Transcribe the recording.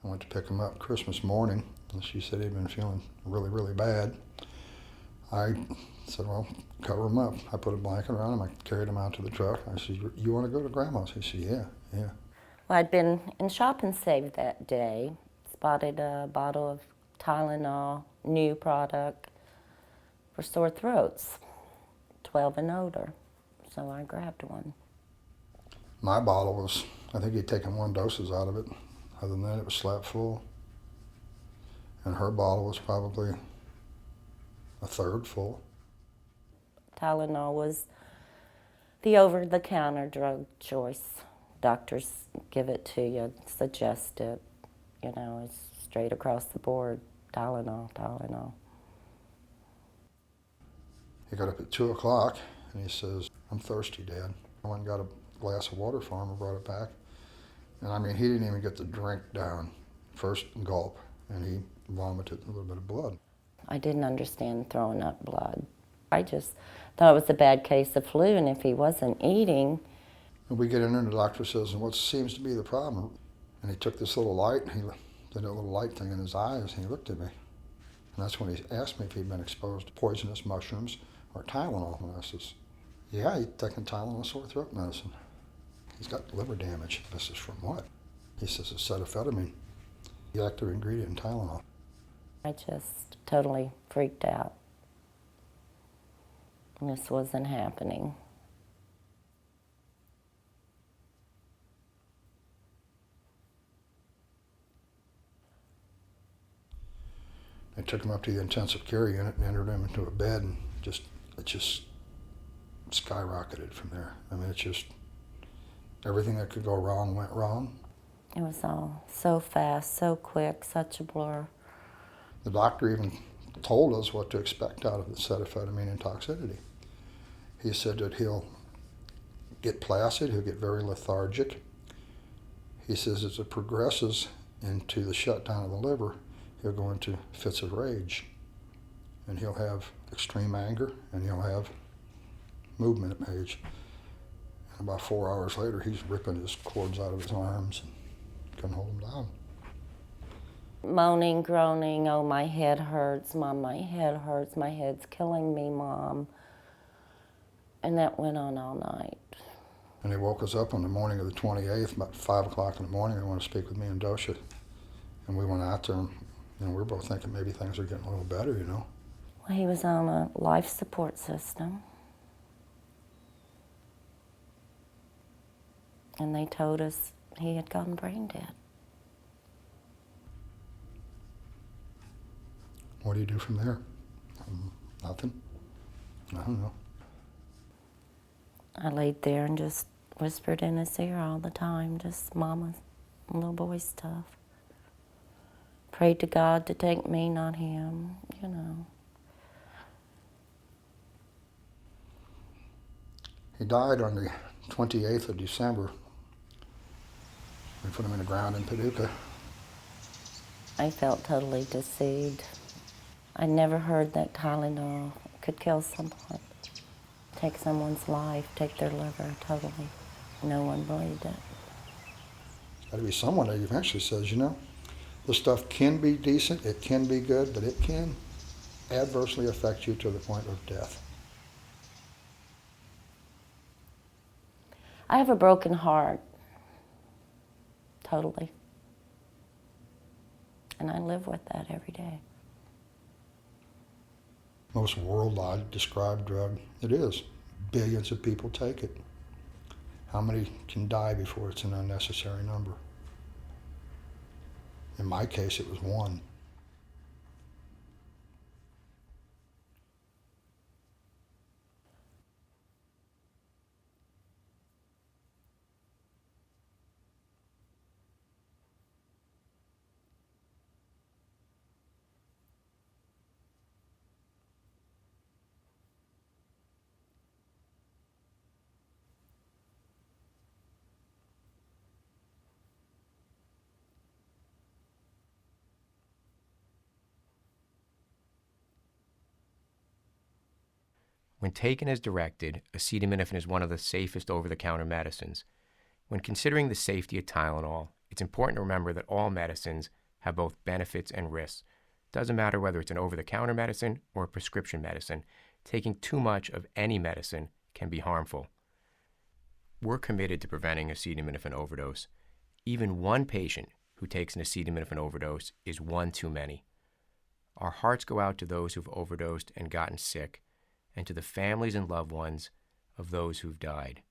I went to pick him up Christmas morning, and she said he'd been feeling really, really bad. I said, well, cover him up. I put a blanket around him. I carried him out to the truck. I said, you want to go to Grandma's? He said, yeah. Well, I'd been in Shop and Save that day, spotted a bottle of Tylenol, new product for sore throats, 12 and older. So I grabbed one. My bottle was, I think he'd taken 1 doses out of it. Other than that, it was slap full. And her bottle was probably a third full. Tylenol was the over-the-counter drug choice. Doctors give it to you, suggest it. You know, it's straight across the board, Tylenol. He got up at 2 o'clock and he says, I'm thirsty, Dad. I went and got a glass of water for him and brought it back. And I mean, he didn't even get the drink down. First gulp, and he vomited a little bit of blood. I didn't understand throwing up blood. I just thought it was a bad case of flu, and if he wasn't eating. And we get in there and the doctor says, and what seems to be the problem? And he took this little light, and he did a little light thing in his eyes, and he looked at me. And that's when he asked me if he'd been exposed to poisonous mushrooms or Tylenol. And I says, yeah, he'd taken Tylenol sore throat medicine. He's got liver damage. I says, from what? He says, acetaminophen, the active ingredient in Tylenol. I just totally freaked out. This wasn't happening. They took him up to the intensive care unit and entered him into a bed, and it just skyrocketed from there. I mean, everything that could go wrong went wrong. It was all so fast, so quick, such a blur. The doctor even told us what to expect out of the acetaminophen and toxicity. He said that he'll get placid, he'll get very lethargic. He says as it progresses into the shutdown of the liver, he'll go into fits of rage. And he'll have extreme anger, and he'll have movement rage. And about 4 hours later, he's ripping his cords out of his arms and couldn't hold them down. Moaning, groaning, oh, my head hurts, Mom, my head hurts, my head's killing me, Mom. And that went on all night. And they woke us up on the morning of the 28th, about 5 o'clock in the morning. They wanted to speak with me and Udosha. And we went out there, and we were both thinking maybe things are getting a little better, you know. Well, he was on a life support system. And they told us he had gone brain dead. What do you do from there? Nothing. I don't know. I laid there and just whispered in his ear all the time, just Mama's little boy stuff. Prayed to God to take me, not him, you know. He died on the 28th of December. We put him in the ground in Paducah. I felt totally deceived. I never heard that Tylenol could kill someone, take someone's life, take their liver, totally. No one believed it. There's got to be someone that eventually says, you know, this stuff can be decent, it can be good, but it can adversely affect you to the point of death. I have a broken heart, totally. And I live with that every day. Most worldwide described drug, it is. Billions of people take it. How many can die before it's an unnecessary number? In my case, it was 1. When taken as directed, acetaminophen is one of the safest over-the-counter medicines. When considering the safety of Tylenol, It's important to remember that all medicines have both benefits and risks. Doesn't matter whether it's an over-the-counter medicine or a prescription medicine. Taking too much of any medicine can be harmful. We're committed to preventing acetaminophen overdose. Even one patient who takes an acetaminophen overdose is one too many. Our hearts go out to those who've overdosed and gotten sick, and to the families and loved ones of those who've died.